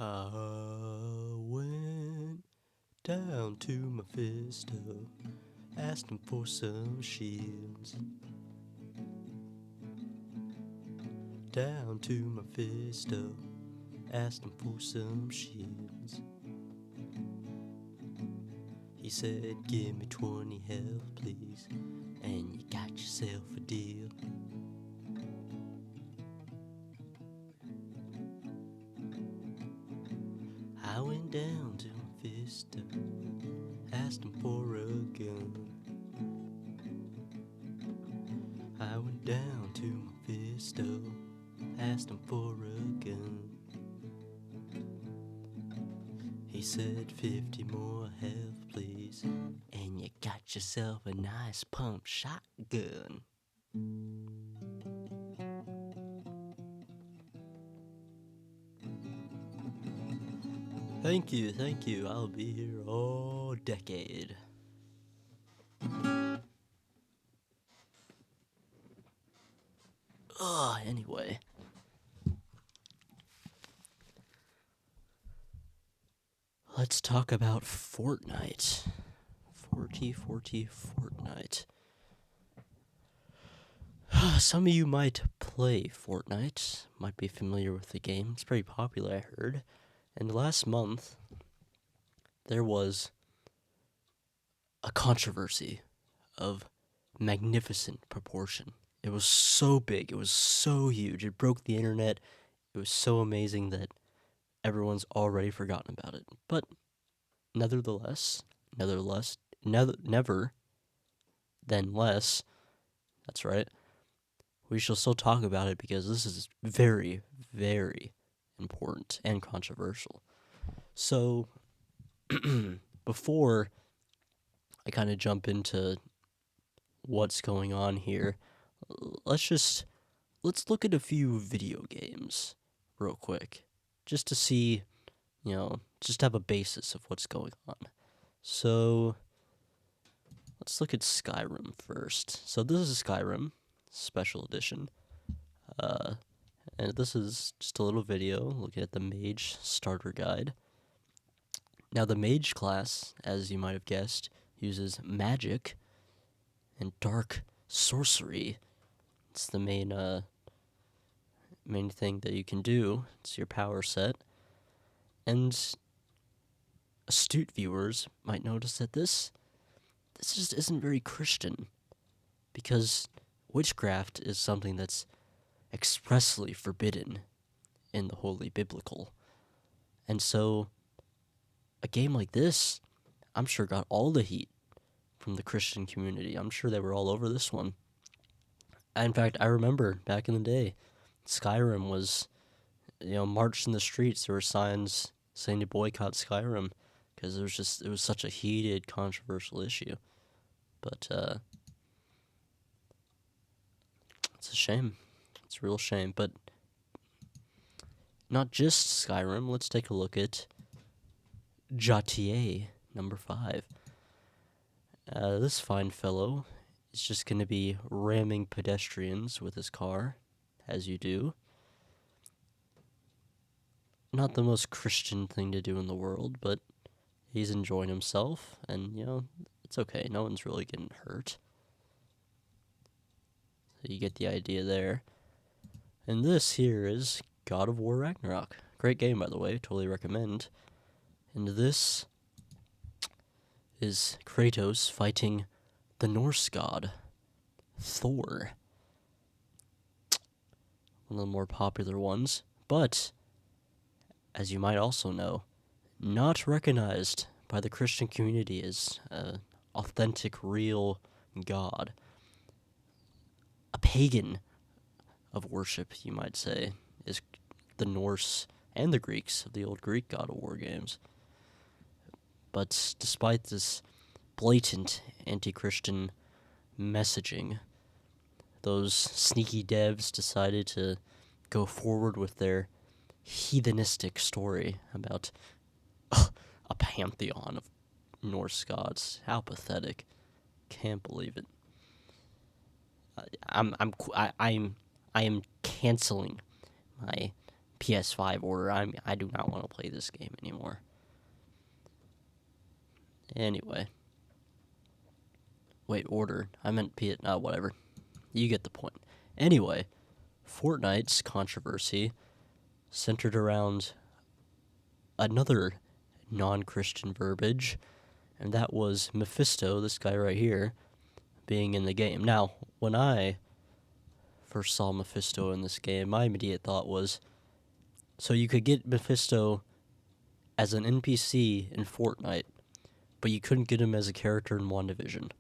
I went down to Mephisto, asked him for some shields. Down to Mephisto, asked him for some shields. He said, give me 20 health, please, and you got yourself a deal. I went down to Mephisto, asked him for a gun. I went down to Mephisto, asked him for a gun. He said 50 more health, please, and you got yourself a nice pump shotgun. Thank you, I'll be here all decade. Anyway. Let's talk about Fortnite. Fortnite. Some of you might play Fortnite, might be familiar with the game. It's pretty popular, I heard. And last month, there was a controversy of magnificent proportion. It was so big, it was so huge, it broke the internet. It was so amazing that everyone's already forgotten about it. But nevertheless, never then less, that's right, we shall still talk about it because this is very, very important and controversial. So, before I kind of jump into what's going on here, let's look at a few video games real quick, just to see, just have a basis of what's going on. So, let's look at Skyrim first. So this is Skyrim, Special Edition. And this is just a little video looking at the Mage Starter Guide. Now the Mage class, as you might have guessed, uses magic and dark sorcery. It's the main thing that you can do. It's your power set. And astute viewers might notice that this just isn't very Christian, because witchcraft is something that's expressly forbidden in the Holy Biblical. And so a game like this, I'm sure, got all the heat from the Christian community. I'm sure they were all over this one. In fact, I remember back in the day, Skyrim was, marched in the streets. There were signs saying to boycott Skyrim because it was such a heated, controversial issue. But it's a shame. It's a real shame. But not just Skyrim. Let's take a look at GTA number 5. This fine fellow is just going to be ramming pedestrians with his car, as you do. Not the most Christian thing to do in the world, but he's enjoying himself, and, it's okay. No one's really getting hurt. So you get the idea there. And this here is God of War Ragnarok. Great game, by the way. Totally recommend. And this is Kratos fighting the Norse god, Thor. One of the more popular ones, but, as you might also know, not recognized by the Christian community as an authentic, real god. A pagan of worship, you might say, is the Norse and the Greeks of the old Greek God of War games. But despite this blatant anti-Christian messaging, those sneaky devs decided to go forward with their heathenistic story about a pantheon of Norse gods. How pathetic! Can't believe it. I am canceling my PS5 order. I do not want to play this game anymore. Anyway. Wait, order. I meant whatever. You get the point. Anyway, Fortnite's controversy centered around another non-Christian verbiage, and that was Mephisto, this guy right here, being in the game. Now, when I first saw Mephisto in this game, my immediate thought was, so you could get Mephisto as an NPC in Fortnite, but you couldn't get him as a character in WandaVision.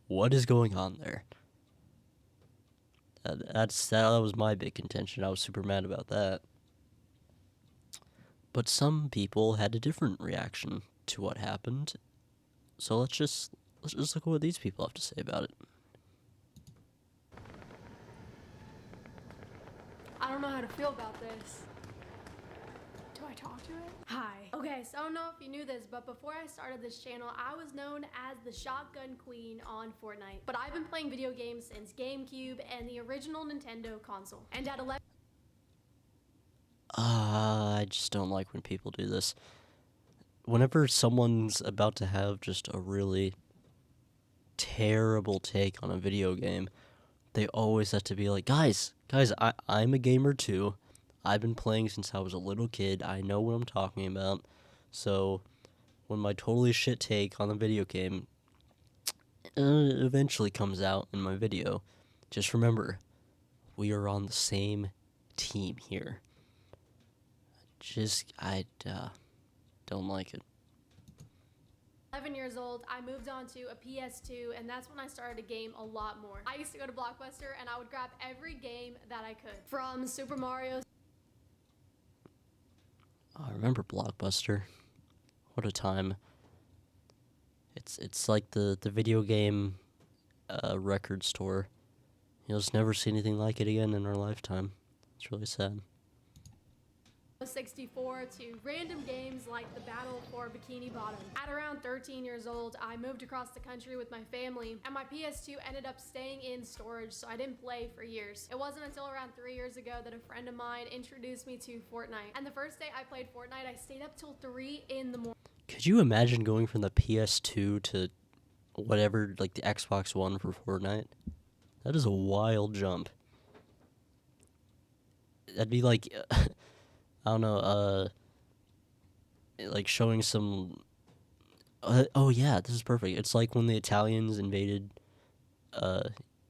What is going on there? That was my big contention. I was super mad about that. But some people had a different reaction to what happened. So let's just look at what these people have to say about it. I don't know how to feel about this. Do I talk to it? Hi. Okay, so I don't know if you knew this, but before I started this channel, I was known as the Shotgun Queen on Fortnite. But I've been playing video games since GameCube and the original Nintendo console. And at 11... I just don't like when people do this. Whenever someone's about to have just a really terrible take on a video game, they always have to be like, guys, I'm a gamer too. I've been playing since I was a little kid. I know what I'm talking about. So when my totally shit take on a video game eventually comes out in my video, just remember, we are on the same team here. I don't like it. 11 years old, I moved on to a PS2, and that's when I started to game a lot more. I used to go to Blockbuster, and I would grab every game that I could. From Super Mario... I remember Blockbuster. What a time. It's like the video game record store. You'll just never see anything like it again in our lifetime. It's really sad. 64 to random games like the Battle for Bikini Bottom. At around 13 years old, I moved across the country with my family, and my PS2 ended up staying in storage, so I didn't play for years. It wasn't until around 3 years ago that a friend of mine introduced me to Fortnite. And the first day I played Fortnite, I stayed up till 3 in the morning. Could you imagine going from the PS2 to whatever, like the Xbox One for Fortnite? That is a wild jump. That'd be like... I don't know, like showing some, oh yeah, this is perfect. It's like when the Italians invaded,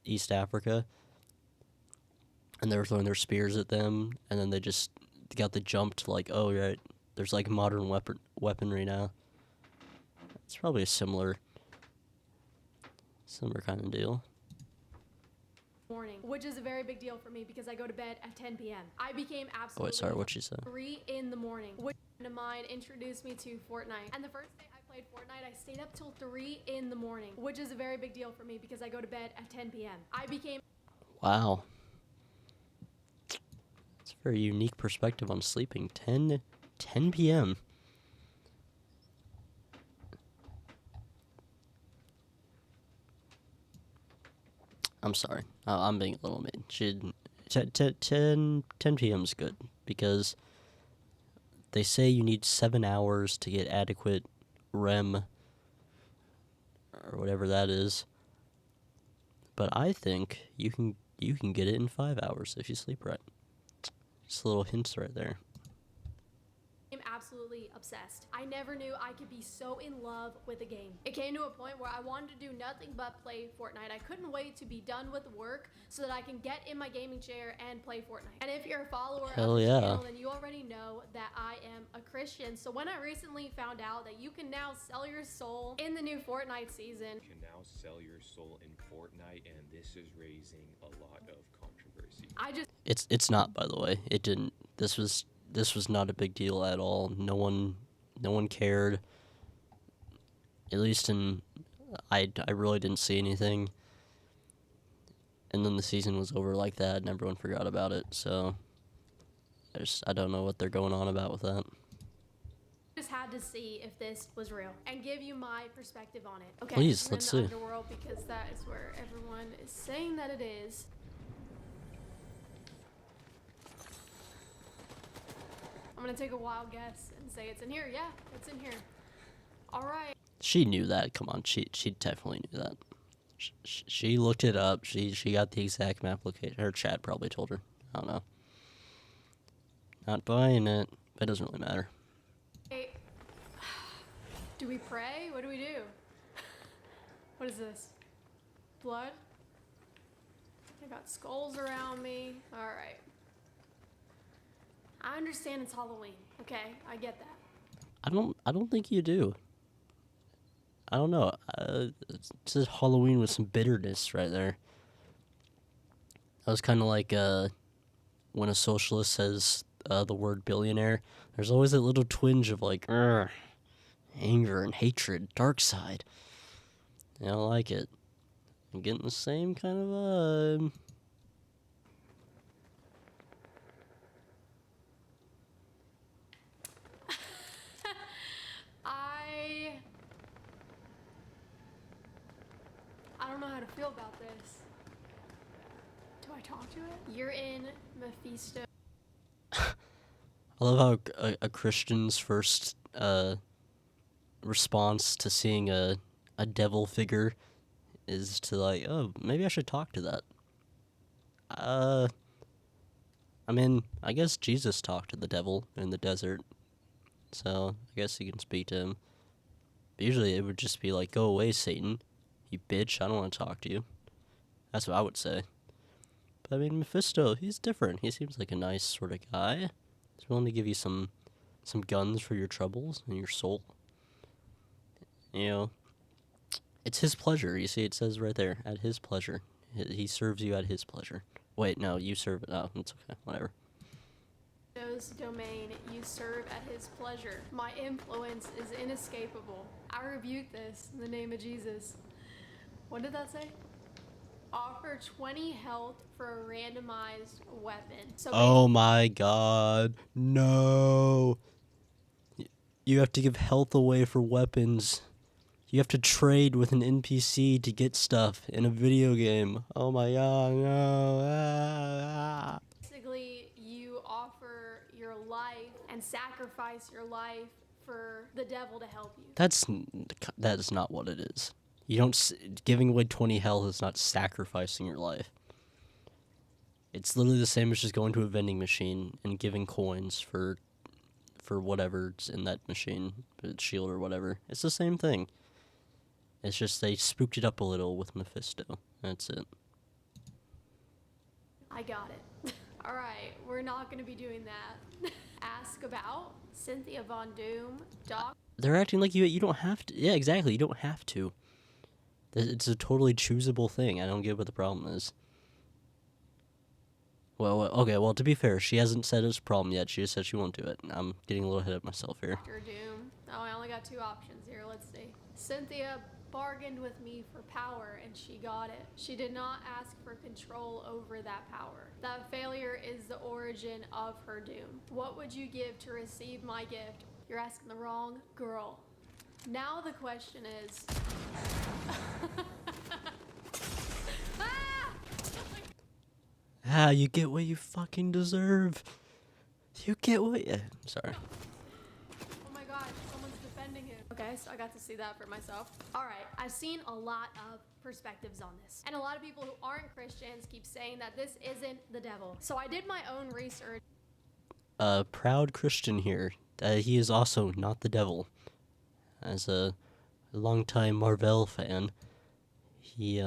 East Africa, and they were throwing their spears at them, and then they just got the jump to like, oh right, there's like modern weaponry now. It's probably a similar kind of deal. Morning, which is a very big deal for me because I go to bed at 10 p.m. I became absolutely... Oh wait, sorry, what you said? 3 in the morning. Which friend of mine introduced me to Fortnite. And the first day I played Fortnite, I stayed up till 3 in the morning, which is a very big deal for me because I go to bed at 10 p.m. I became... Wow. It's a very unique perspective on sleeping. 10 p.m. I'm sorry. I'm being a little mean. 10 p.m. is good because they say you need 7 hours to get adequate REM or whatever that is. But I think you can get it in 5 hours if you sleep right. Just a little hints right there. I'm absolutely obsessed. I never knew I could be so in love with a game. It came to a point where I wanted to do nothing but play Fortnite. I couldn't wait to be done with work so that I can get in my gaming chair and play Fortnite. And if you're a follower of the channel, then you already know that I am a Christian. So when I recently found out that you can now sell your soul in the new Fortnite season. You can now sell your soul in Fortnite, and this is raising a lot of controversy. It's not, by the way. It didn't. This was not a big deal at all. No one cared. At least I really didn't see anything. And then the season was over like that, and everyone forgot about it. So I don't know what they're going on about with that. Just had to see if this was real and give you my perspective on it. Okay, please, let's see. Underworld, because that is where everyone is saying that it is. I'm gonna take a wild guess and say it's in here. Yeah, it's in here. All right. She knew that. Come on, she definitely knew that. She looked it up. She got the exact map location. Her chat probably told her. I don't know. Not buying it. But it doesn't really matter. Hey, do we pray? What do we do? What is this? Blood? I got skulls around me. All right. I understand it's Halloween. Okay, I get that. I don't think you do. I don't know. It says Halloween with some bitterness right there. That was kind of like when a socialist says the word billionaire. There's always that little twinge of like anger and hatred, dark side. I don't like it. I'm getting the same kind of vibe. I don't know how to feel about this. Do I talk to it? You're in Mephisto. I love how a Christian's first response to seeing a devil figure is to like, oh, maybe I should talk to that. I mean, I guess Jesus talked to the devil in the desert, so I guess you can speak to him. But usually it would just be like, go away, Satan. You bitch, I don't want to talk to you. That's what I would say. But I mean, Mephisto, he's different. He seems like a nice sort of guy. He's willing to give you some guns for your troubles and your soul. You know, it's his pleasure. You see, it says right there, at his pleasure. He serves you at his pleasure. Wait, no, you serve it. Oh, it's okay, whatever. Domain, you serve at his pleasure. My influence is inescapable. I rebuke this in the name of Jesus. What did that say? Offer 20 health for a randomized weapon. So Oh my god, no. You have to give health away for weapons. You have to trade with an NPC to get stuff in a video game. Oh my god, no. basically, you offer your life and sacrifice your life for the devil to help you. That is not what it is. You don't giving away 20 health is not sacrificing your life. It's literally the same as just going to a vending machine and giving coins for whatever's in that machine, shield or whatever. It's the same thing. It's just they spooked it up a little with Mephisto. That's it. I got it. All right, we're not going to be doing that. Ask about Cynthia Von Doom, Doc. They're acting like you don't have to. Yeah, exactly. You don't have to. It's a totally choosable thing. I don't get what the problem is. Well, okay, well, to be fair, she hasn't said it's a problem yet. She just said she won't do it. I'm getting a little ahead of myself here. Dr. Doom. Oh, I only got 2 options here. Let's see. Cynthia bargained with me for power, and she got it. She did not ask for control over that power. That failure is the origin of her doom. What would you give to receive my gift? You're asking the wrong girl. Now the question is... You get what you fucking deserve. You get what you... Sorry. Oh my gosh, someone's defending him. Okay, so I got to see that for myself. All right, I've seen a lot of perspectives on this. And a lot of people who aren't Christians keep saying that this isn't the devil. So I did my own research. Proud Christian here. He is also not the devil. As a longtime Marvel fan, he,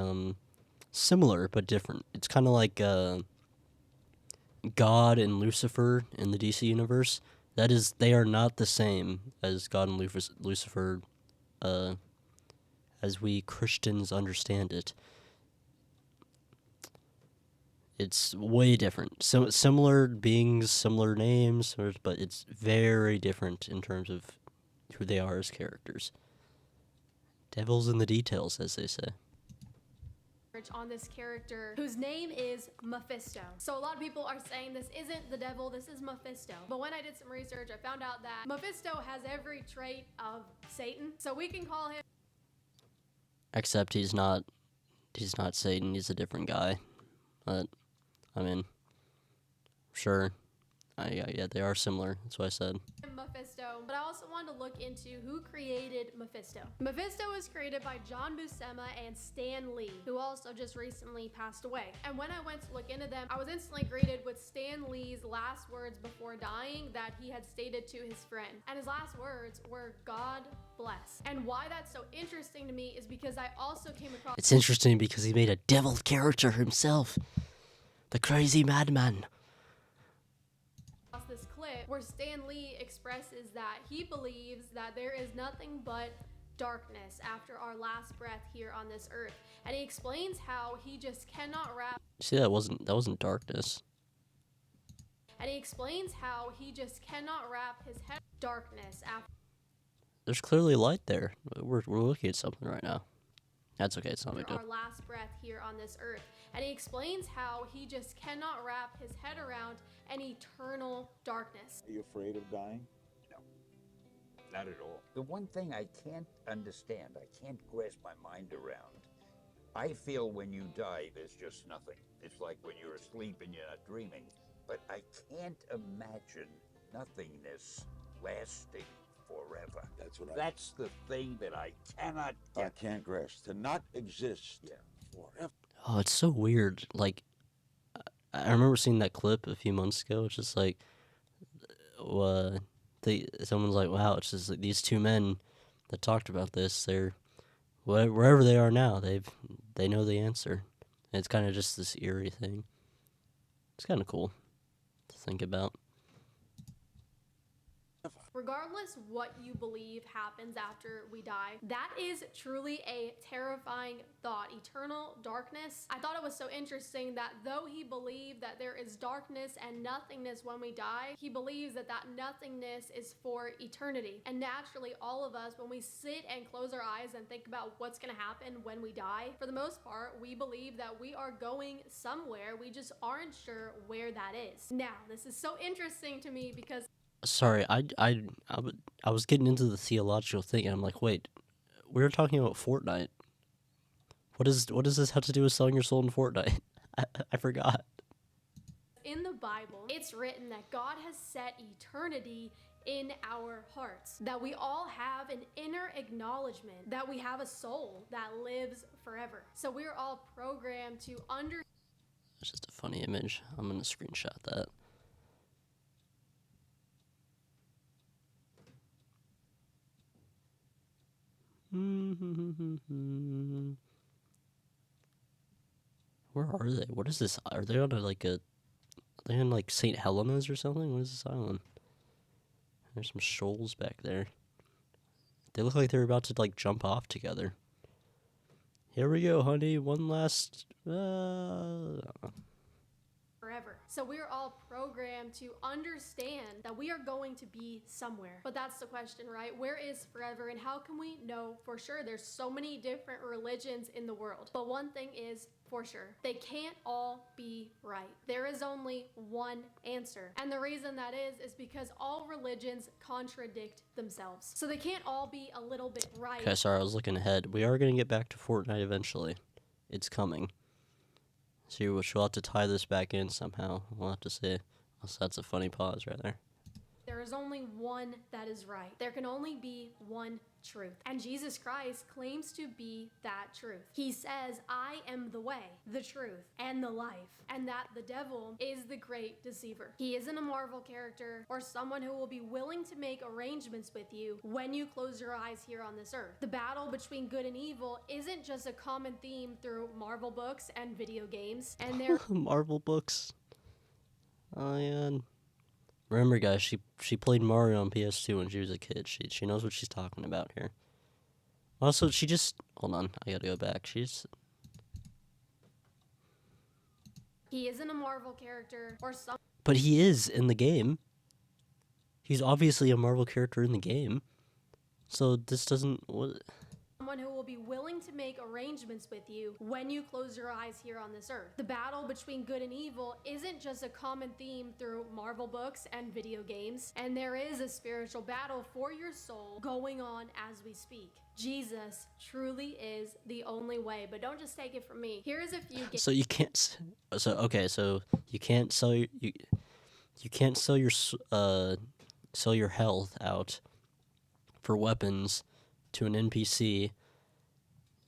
similar but different. It's kind of like, God and Lucifer in the DC universe. That is, they are not the same as God and Lucifer, as we Christians understand it. It's way different. So similar beings, similar names, but it's very different in terms of who they are as characters. Devil's in the details, as they say. On this character whose name is Mephisto. So a lot of people are saying this isn't the devil, this is Mephisto. But when I did some research, I found out that Mephisto has every trait of Satan. So we can call him... Except he's not Satan, he's a different guy. But, I mean, sure. Yeah, they are similar. That's what I said. Mephisto, but I also wanted to look into who created Mephisto. Mephisto was created by John Buscema and Stan Lee, who also just recently passed away. And when I went to look into them, I was instantly greeted with Stan Lee's last words before dying that he had stated to his friend. And his last words were, "God bless." And why that's so interesting to me is because I also came across It's interesting because he made a devil character himself, the crazy madman. this clip where Stan Lee expresses that he believes that there is nothing but darkness after our last breath here on this earth, and he explains how he just cannot wrap See, that wasn't darkness. and he explains how he just cannot wrap his head darkness after There's clearly light there. We're looking at something right now. That's okay. It's not a big deal. our last breath here on this earth, and he explains how he just cannot wrap his head around an eternal darkness. Are you afraid of dying? Not at all. The one thing I can't understand, I can't grasp my mind around, I feel when you die, there's just nothing. It's like when you're asleep and you're not dreaming. But I can't imagine nothingness lasting forever. That's the thing that I cannot I get. can't grasp. To not exist forever. Oh, it's so weird. Like, I remember seeing that clip a few months ago. It's just like, someone's like, "Wow, it's just like these two men that talked about this. They're wherever they are now. They know the answer. And it's kind of just this eerie thing. It's kind of cool to think about." Regardless what you believe happens after we die, that is truly a terrifying thought. Eternal darkness. I thought it was so interesting that though he believed that there is darkness and nothingness when we die, he believes that that nothingness is for eternity. And naturally, all of us, when we sit and close our eyes and think about what's going to happen when we die, for the most part, we believe that we are going somewhere. We just aren't sure where that is. Now, this is so interesting to me because Sorry, I was getting into the theological thing, and I'm like, wait, we were talking about Fortnite. What does this have to do with selling your soul in Fortnite? I forgot. in the Bible, it's written that God has set eternity in our hearts, that we all have an inner acknowledgement that we have a soul that lives forever. So we're all programmed to understand. It's just a funny image. I'm gonna screenshot that. Where are they? What is this? Are they on are they in like St. Helena's or something? What is this island? There's some shoals back there. They look like they're about to like jump off together. Here we go, honey. One last. Forever. So we're all programmed to understand that we are going to be somewhere. But that's the question, right? Where is forever, and how can we know for sure? There's so many different religions in the world. But one thing is for sure, they can't all be right. There is only one answer. And the reason that is because all religions contradict themselves. So they can't all be a little bit right. Okay, sorry, I was looking ahead. We are gonna get back to Fortnite eventually. It's coming. So we'll have to tie this back in somehow. We'll have to see. Also, that's a funny pause right there. There is only one that is right. There can only be one truth. And Jesus Christ claims to be that truth. He says, "I am the way, the truth, and the life," and that the devil is the great deceiver. He isn't a Marvel character or someone who will be willing to make arrangements with you when you close your eyes here on this earth. The battle between good and evil isn't just a common theme through Marvel books and video games, and there Marvel books. Oh yeah. Remember, guys, she played Mario on PS2 when she was a kid. She knows what she's talking about here. Also, she just hold on. I gotta go back. he isn't a Marvel character or some But he is in the game. He's obviously a Marvel character in the game. So this doesn't. What? someone who will be willing to make arrangements with you when you close your eyes here on this earth. The battle between good and evil isn't just a common theme through Marvel books and video games, and there is a spiritual battle for your soul going on as we speak. Jesus truly is the only way, but don't just take it from me. Here's a few So you can't. So okay. So you can't sell You can't sell your health out for weapons to an NPC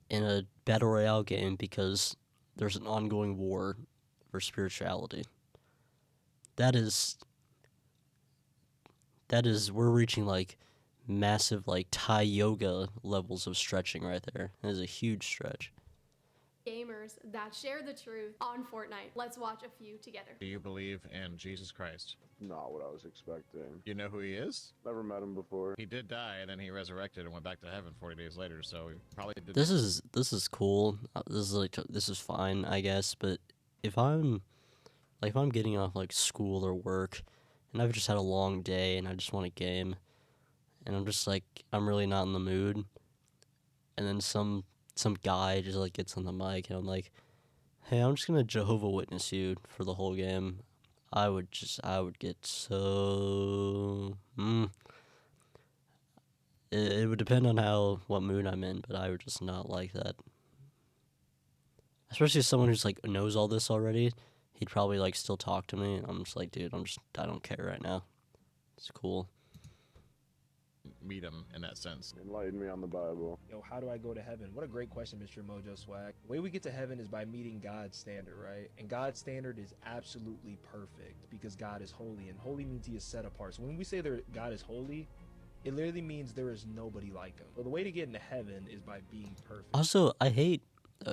in a battle royale game because there's an ongoing war for spirituality. That is we're reaching like massive like Thai yoga levels of stretching right there. That is a huge stretch. Gamers that share the truth on Fortnite. Let's watch a few together. Do you believe in Jesus Christ? Not what I was expecting. You know who he is? Never met him before. He did die, and then he resurrected and went back to heaven 40 days later. So he probably did. This is cool. This is fine, I guess. But if I'm getting off like school or work, and I've just had a long day, and I just want a game, and I'm just like I'm really not in the mood, and then some guy just like gets on the mic, and I'm like, hey, I'm just gonna Jehovah Witness you for the whole game. I would get so. It would depend on what mood I'm in, but I would just not like that. Especially as someone who's like knows all this already, he'd probably like still talk to me, and I'm just like, dude, I don't care right now. It's cool. Meet him in that sense. Enlighten me on the Bible. Yo, how do I go to heaven? What a great question, Mr. Mojo Swag. The way we get to heaven is by meeting God's standard, right? And God's standard is absolutely perfect because God is holy, and holy means he is set apart. So when we say that God is holy, it literally means there is nobody like him. Well, the way to get into heaven is by being perfect. Also, I hate.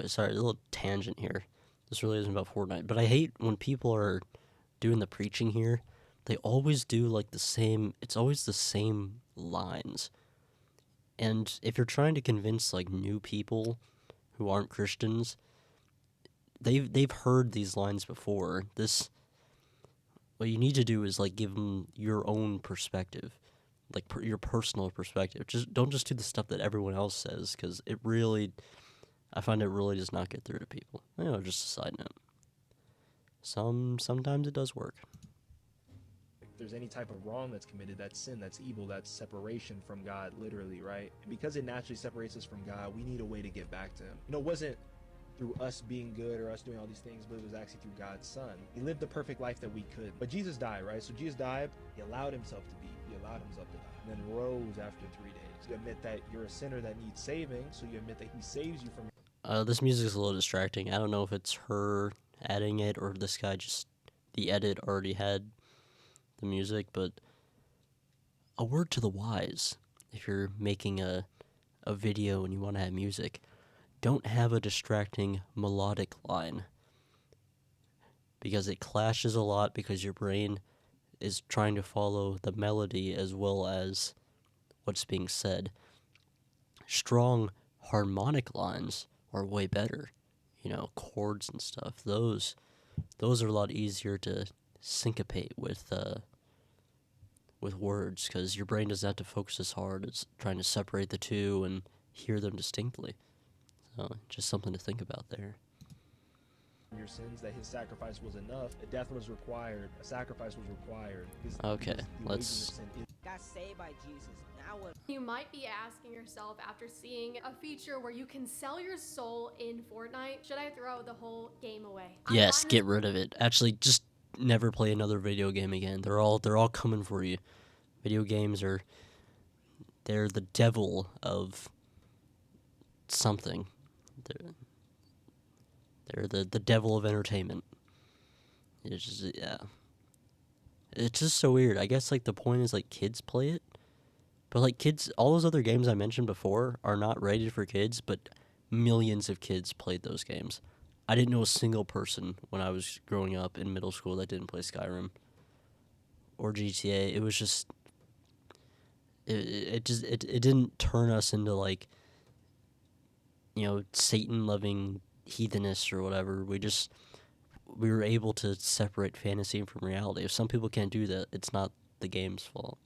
Sorry, a little tangent here. This really isn't about Fortnite, but I hate when people are doing the preaching here. They always do like the same. It's always the same lines. And if you're trying to convince like new people who aren't Christians, they've heard these lines before. What you need to do is like give them your own perspective, like your personal perspective. Don't just do the stuff that everyone else says, because I find it really does not get through to people. Just a side note. Sometimes it does work. If there's any type of wrong that's committed, that's sin, that's evil, that's separation from God, literally, right? And because it naturally separates us from God, we need a way to get back to him. It wasn't through us being good or us doing all these things, but it was actually through God's son. He lived the perfect life that we could. But Jesus died, right? So Jesus died, he allowed himself to be, he allowed himself to die, and then rose after 3 days. You admit that you're a sinner that needs saving, so you admit that he saves you from. This music is a little distracting. I don't know if it's her adding it or if this guy the edit already had the music, but a word to the wise. If you're making a video and you want to have music, don't have a distracting melodic line, because it clashes a lot, because your brain is trying to follow the melody as well as what's being said. Strong harmonic lines are way better, chords and stuff. Those are a lot easier to syncopate with words, because your brain doesn't have to focus as hard as trying to separate the two and hear them distinctly. So just something to think about there. Your sins, that his sacrifice was enough, a death was required, a sacrifice was required. Okay, because the let's. wages of sin is Got saved by Jesus. Now what? You might be asking yourself, after seeing a feature where you can sell your soul in Fortnite, should I throw the whole game away? Yes, get rid of it. Actually, just never play another video game again. They're all coming for you. Video games they're the devil of something. They're the devil of entertainment. It's just, yeah. It's just so weird. I guess like the point is like kids play it, but like kids, all those other games I mentioned before are not rated for kids, but millions of kids played those games. I didn't know a single person when I was growing up in middle school that didn't play Skyrim or GTA. It was just it didn't turn us into like Satan loving heathenists or whatever. We were able to separate fantasy from reality. If some people can't do that, it's not the game's fault.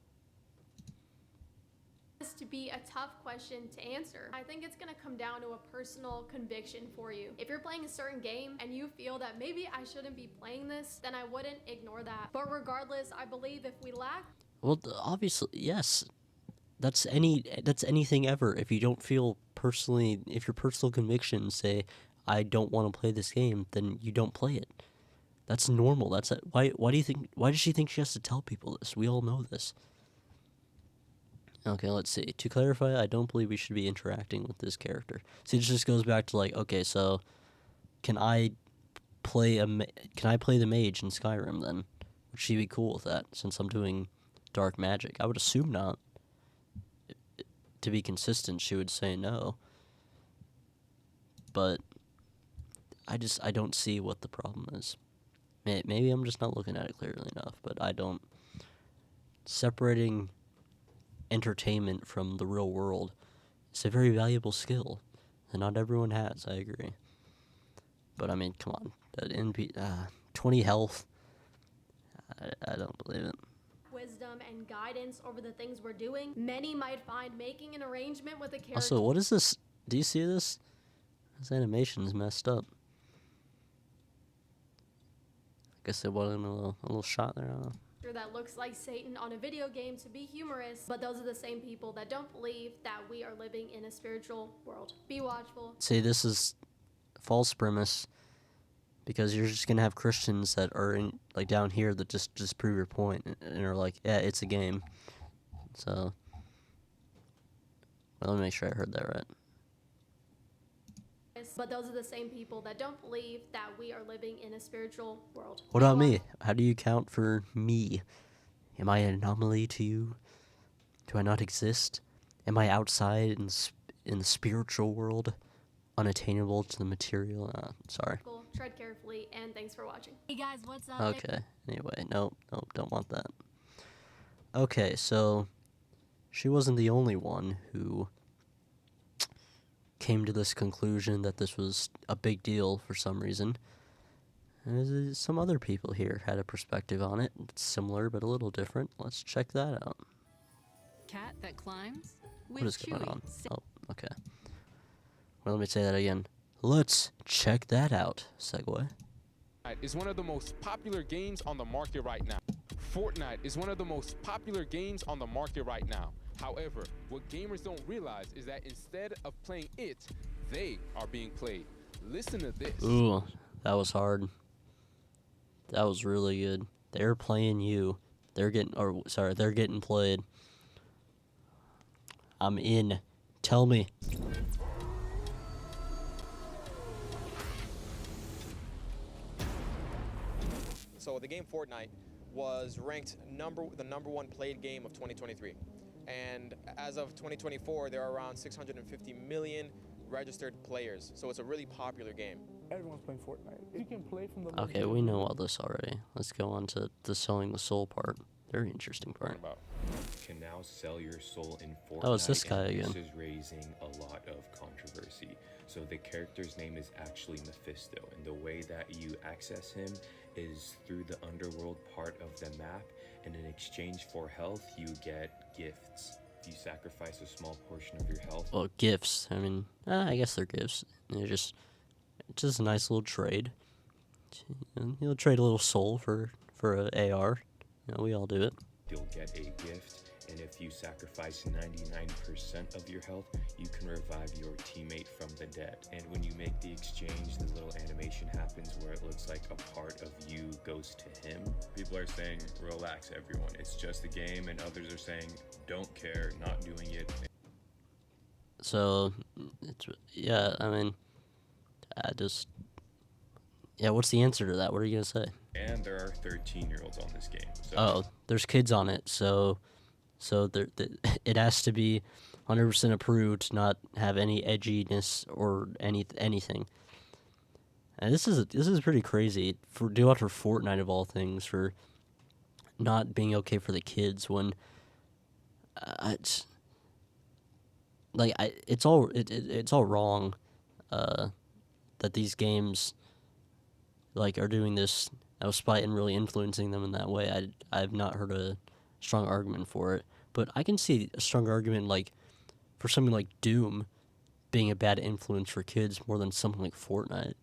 This to be a tough question to answer. I think it's going to come down to a personal conviction for you. If you're playing a certain game and you feel that maybe I shouldn't be playing this, then I wouldn't ignore that. But regardless, I believe if we lack... Well, obviously, yes. That's anything ever. If you don't feel personally, if your personal convictions say, I don't want to play this game, then you don't play it. That's normal. That's a, why do you think? Why does she think she has to tell people this? We all know this. Okay, let's see. To clarify, I don't believe we should be interacting with this character. See, it just goes back to like, okay, so can I play can I play the mage in Skyrim then? Would she be cool with that since I'm doing dark magic? I would assume not. To be consistent, she would say no. But I don't see what the problem is. Maybe I'm just not looking at it clearly enough, but I don't. Separating entertainment from the real world is a very valuable skill that not everyone has, I agree. But I mean, come on. That 20 health, I don't believe it. Wisdom and guidance over the things we're doing. Many might find making an arrangement with a character. Also, what is this? Do you see this? This animation's messed up. I guess it wasn't a little shot there. I don't know. That looks like Satan on a video game to be humorous, but those are the same people that don't believe that we are living in a spiritual world. Be watchful. See, this is false premise because you're just gonna have Christians that are in like down here that just prove your point and are like, yeah, it's a game. So, well, let me make sure I heard that right. But those are the same people that don't believe that we are living in a spiritual world. What about me? How do you count for me? Am I an anomaly to you? Do I not exist? Am I outside in the spiritual world, unattainable to the material? Sorry. Tread carefully, and thanks for watching. Hey guys, what's up? Okay. Anyway, nope, don't want that. Okay, so she wasn't the only one who came to this conclusion that this was a big deal for some reason. And some other people here had a perspective on it. It's similar but a little different. Let's check that out. Cat that climbs? What is going on? Oh, okay. Well, let me say that again. Let's check that out. Segue. Is one of the most popular games on the market right now. Fortnite is one of the most popular games on the market right now. However, what gamers don't realize is that instead of playing it, they are being played. Listen to this. Ooh, that was hard. That was really good. They're playing you. They're getting played. I'm in. Tell me. So the game Fortnite was ranked the number one played game of 2023. And as of 2024, there are around 650 million registered players. So it's a really popular game. Everyone's playing Fortnite. You can play from the... Okay, we know all this already. Let's go on to the selling the soul part. Very interesting part. Can now sell your soul in Fortnite. Oh, it's this guy again. This is raising a lot of controversy. So the character's name is actually Mephisto, and the way that you access him is through the underworld part of the map, and in exchange for health, you get gifts. You sacrifice a small portion of your health. Well, gifts. I mean, I guess they're gifts. They're just a nice little trade. You'll trade a little soul for an AR. You know, we all do it. You'll get a gift, and if you sacrifice 99% of your health, you can revive your teammate from the dead. And when you make the exchange, the little animation happens where it looks like a part of you goes to him. People are saying, relax everyone, it's just a game, and others are saying, don't care, not doing it. So, yeah, I mean, what's the answer to that? What are you going to say? And there are 13-year-olds on this game. So Oh, there's kids on it, so it has to be 100% approved to not have any edginess or anything. And this is pretty crazy for Fortnite of all things for not being okay for the kids when it's all wrong that these games are doing this out of spite and really influencing them in that way. I've not heard a strong argument for it, but I can see a strong argument for something like Doom being a bad influence for kids more than something like Fortnite.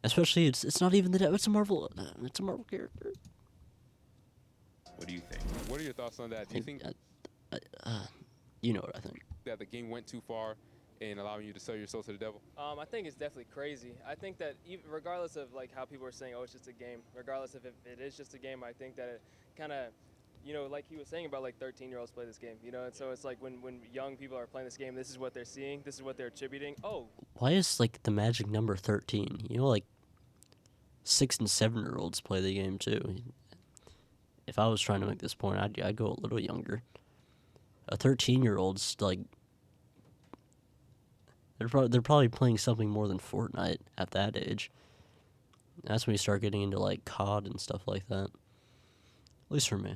Especially it's not even it's a Marvel character. what do you think? What are your thoughts on that? Do you think you know what I think? that the game went too far in allowing you to sell your soul to the devil? I think it's definitely crazy. I think that even regardless of like how people are saying, oh, it's just a game, regardless of if it is just a game, I think that it kind of, you know, like he was saying about like 13-year-olds play this game, you know, and so it's like when young people are playing this game, this is what they're seeing, this is what they're attributing. Oh, Why is like the magic number 13? You know, like 6 and 7-year-olds play the game too. If I was trying to make this point, I'd go a little younger. A 13-year-old's like they're probably playing something more than Fortnite at that age. That's when you start getting into like COD and stuff like that. At least for me.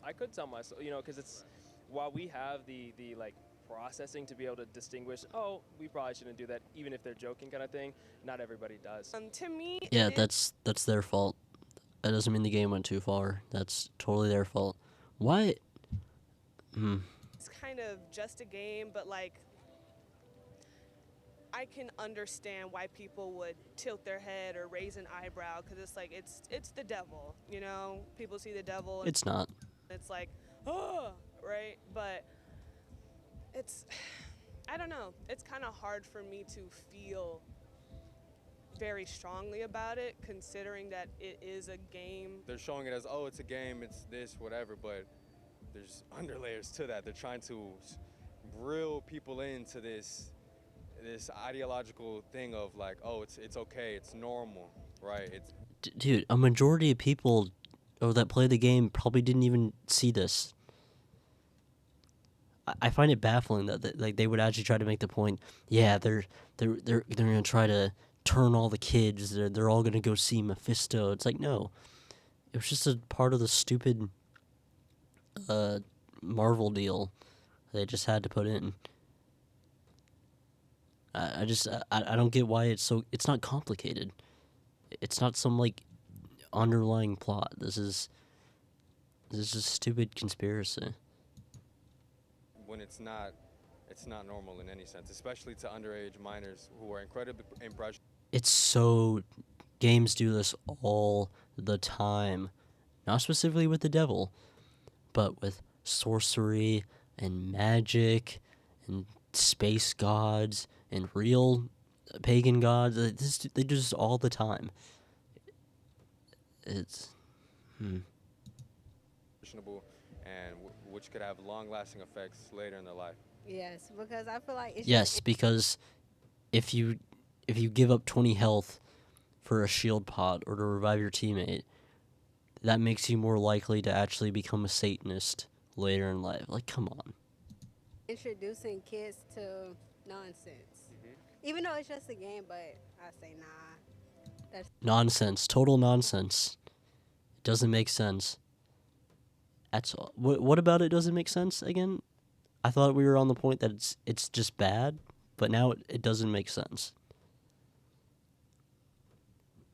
I could tell myself, you know, because it's while we have the like processing to be able to distinguish, oh, we probably shouldn't do that, even if they're joking kind of thing. Not everybody does. To me, Yeah, that's their fault. That doesn't mean the game went too far. That's totally their fault. Why? it's kind of just a game, but like I can understand why people would tilt their head or raise an eyebrow because it's like it's the devil, you know. People see the devil. And It's not. it's like, oh, right? But it's, I don't know. It's kind of hard for me to feel very strongly about it, considering that it is a game. They're showing it as, oh, it's a game, it's this, whatever, but there's underlayers to that. They're trying to reel people into this ideological thing of like, oh, it's okay, it's normal, right? It's Dude, a majority of people that play the game probably didn't even see this. I find it baffling that like they would actually try to make the point. Yeah, they're gonna try to turn all the kids. They're all gonna go see Mephisto. It's like, no, it was just a part of the stupid Marvel deal they just had to put in. I don't get why it's not complicated. It's not some like underlying plot. This is a stupid conspiracy. when it's not normal in any sense, especially to underage minors who are incredibly impressionable. It's so games do this all the time. Not specifically with the devil, but with sorcery and magic and space gods and real pagan gods. They do this all the time. It's And which could have long-lasting effects later in their life. Yes, because I feel like it's yes, because if you give up 20 health for a shield pot or to revive your teammate, that makes you more likely to actually become a Satanist later in life. Like, come on. introducing kids to nonsense. Even though it's just a game, but I say nah. That's Nonsense. Total nonsense. It doesn't make sense. That's all. What about it doesn't make sense again? I thought we were on the point that it's just bad, but now it doesn't make sense.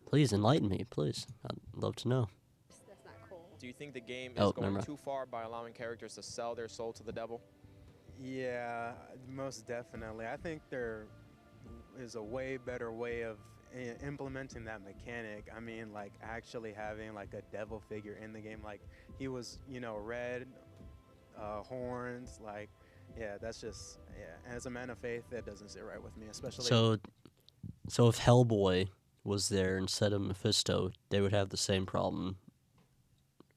Please enlighten me, please. I'd love to know. that's not cool. Do you think the game is Oh, never going mind. too far by allowing characters to sell their soul to the devil? Yeah, most definitely. I think there is a way better way of implementing that mechanic. I mean, like actually having like a devil figure in the game, like he was, you know, red, horns, like, yeah, that's just, yeah. As a man of faith, that doesn't sit right with me, especially. So if Hellboy was there instead of Mephisto, they would have the same problem,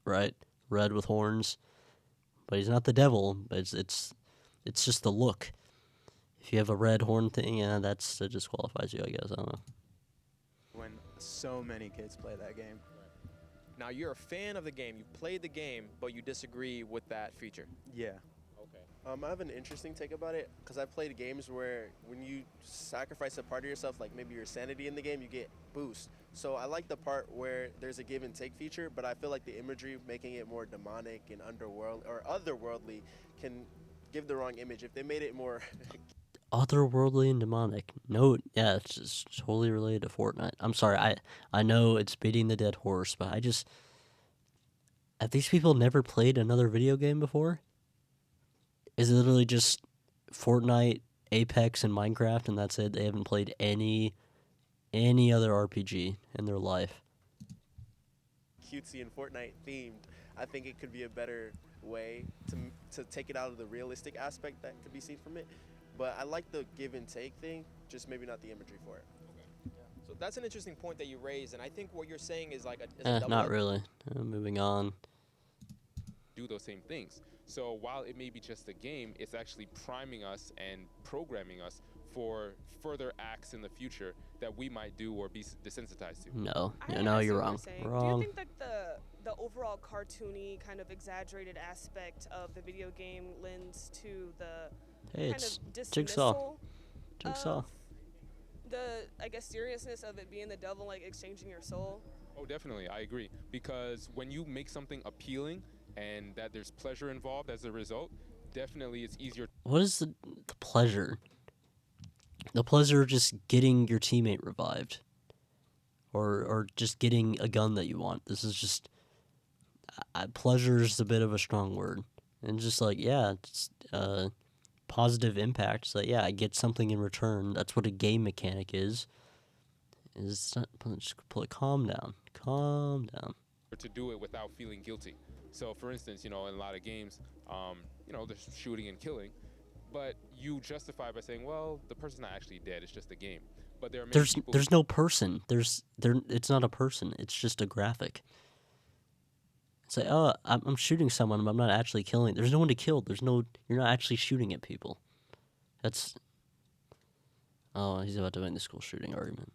right? Red with horns, but he's not the devil. But it's just the look. If you have a red horn thing, yeah, that disqualifies you, I guess. I don't know. When so many kids play that game. Now, you're a fan of the game, you played the game, but you disagree with that feature. Yeah. I have an interesting take about it because I've played games where when you sacrifice a part of yourself, like maybe your sanity in the game, you get boost. So I like the part where there's a give and take feature, but I feel like the imagery making it more demonic and underworld or otherworldly can give the wrong image. If they made it more Otherworldly and demonic. No, yeah, it's just totally related to Fortnite. I'm sorry, I know it's beating the dead horse, but have these people never played another video game before? Is it literally just Fortnite, Apex, and Minecraft, and that's it? They haven't played any other RPG in their life. cutesy and Fortnite themed, I think it could be a better way to take it out of the realistic aspect that could be seen from it. but I like the give and take thing, just maybe not the imagery for it. So that's an interesting point that you raised, and I think what you're saying is like a double. Not really. Moving on. Do those same things. So while it may be just a game, it's actually priming us and programming us for further acts in the future that we might do or be desensitized to. No, I no, see you're what wrong. saying. Wrong. Do you think that the overall cartoony kind of exaggerated aspect of the video game lends to the Hey, kind it's of dismissal Jigsaw. of the, I guess, seriousness of it being the devil, like exchanging your soul? Oh, definitely, I agree. Because when you make something appealing and that there's pleasure involved as a result, definitely it's easier. What is the pleasure? The pleasure of just getting your teammate revived. Or just getting a gun that you want. This is just... pleasure is a bit of a strong word. And just like, yeah, it's, positive impact. So yeah, I get something in return. That's what a game mechanic is. Just calm down. Calm down. To do it without feeling guilty. So for instance, in a lot of games, there's shooting and killing, but you justify by saying, well, the person's not actually dead, it's just a game. But there are many people there's no person. It's not a person. It's just a graphic. It's like, oh, I'm shooting someone, but I'm not actually killing. There's no one to kill. You're not actually shooting at people. That's... Oh, he's about to make the school shooting argument.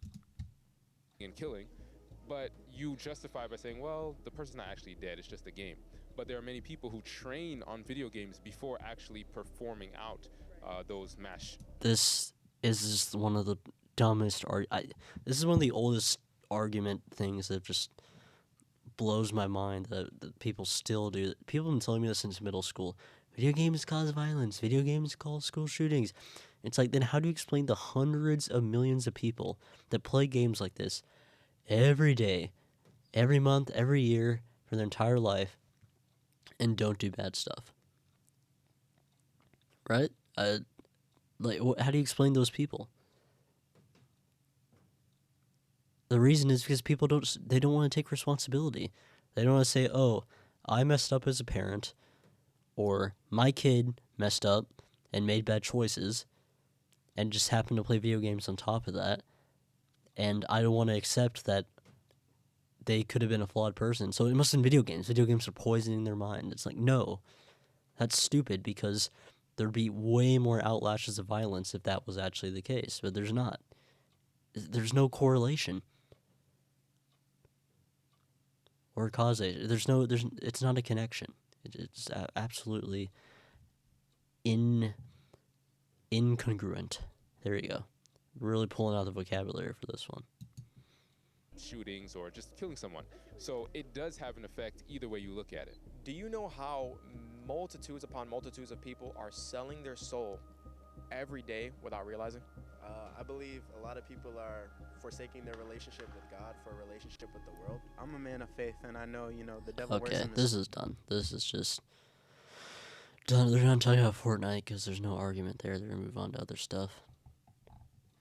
and killing, but you justify by saying, well, the person's not actually dead, it's just a game. But there are many people who train on video games before actually performing out those mash. This is just one of the dumbest... This is one of the oldest argument things that just blows my mind that people still do. People have been telling me this since middle school. Video games cause violence. Video games cause school shootings. It's like, then how do you explain the hundreds of millions of people that play games like this every day, every month, every year, for their entire life, and don't do bad stuff? Right? How do you explain those people? The reason is because people don't want to take responsibility. They don't want to say, oh, I messed up as a parent, or my kid messed up and made bad choices, and just happened to play video games on top of that, and I don't want to accept that they could have been a flawed person. So it must have been video games. Video games are poisoning their mind. It's like, no, that's stupid, because there'd be way more outlashes of violence if that was actually the case, but there's not. There's no correlation or causation. It's not a connection. It's absolutely incongruent. There you go. Really pulling out the vocabulary for this one. Shootings or just killing someone. So it does have an effect either way you look at it. Do you know how multitudes upon multitudes of people are selling their soul every day without realizing? I believe a lot of people are forsaking their relationship with God for a relationship with the world. I'm a man of faith, and I know, the devil works Okay, in this is done. This is just done. They're not talking about Fortnite because there's no argument there. They're going to move on to other stuff.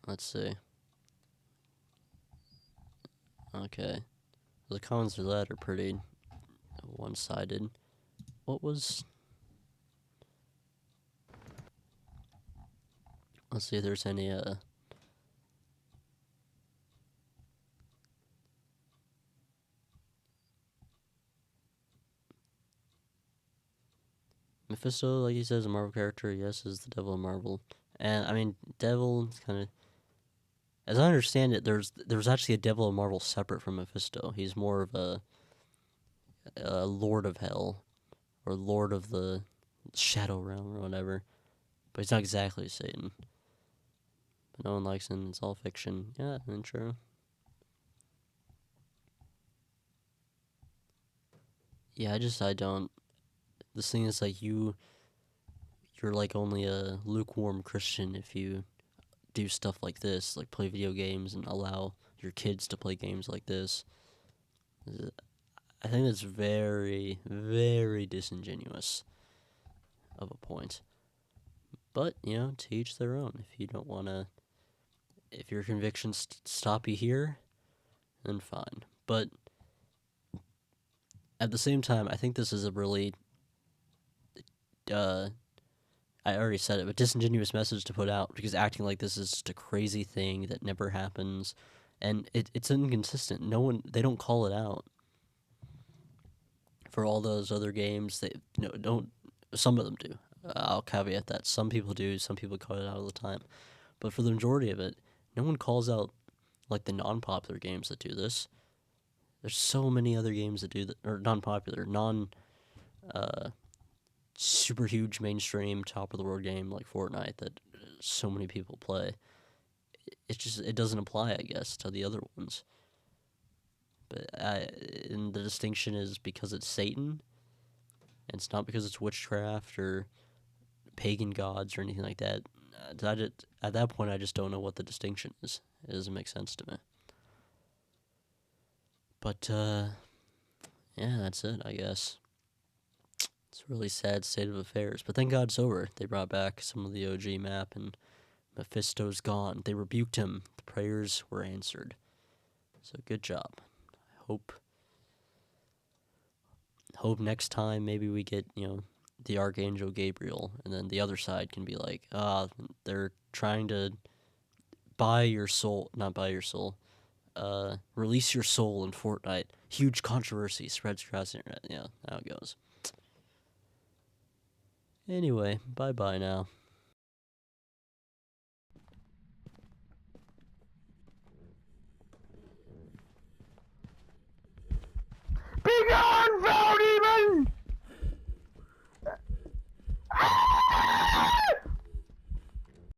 Let's see. Okay. The comments for that are pretty one-sided. What was... Let's see if there's any, Mephisto, like he says, a Marvel character. Yes, is the devil in Marvel. And, I mean, devil is kind of... As I understand it, there's actually a devil in Marvel separate from Mephisto. He's more of a Lord of Hell, or Lord of the Shadow Realm, or whatever. But he's not exactly Satan. But no one likes him. It's all fiction. Yeah, and true. Yeah, I don't... This thing is like you're like only a lukewarm Christian if you do stuff like this, like play video games and allow your kids to play games like this. I think that's very, very disingenuous of a point. But, to each their own. If you don't want to... If your convictions stop you here, then fine. But at the same time, I think this is a really... I already said it, but disingenuous message to put out because acting like this is just a crazy thing that never happens, and it's inconsistent. They don't call it out. For all those other games, they don't. Some of them do. I'll caveat that some people do. Some people call it out all the time, but for the majority of it, no one calls out like the non-popular games that do this. There's so many other games that do that, or non-popular, super huge mainstream top of the world game like Fortnite that so many people play. It doesn't apply, I guess, to the other ones. But and the distinction is because it's Satan. And it's not because it's witchcraft or pagan gods or anything like that. At that point, I just don't know what the distinction is. It doesn't make sense to me. But yeah, that's it, I guess. It's a really sad state of affairs. But thank God it's over. They brought back some of the OG map, and Mephisto's gone. They rebuked him. The prayers were answered. So good job. I hope next time maybe we get, the Archangel Gabriel, and then the other side can be like, they're trying to not buy your soul, release your soul in Fortnite. Huge controversy spreads across the internet. Yeah, how it goes. Anyway, bye-bye now.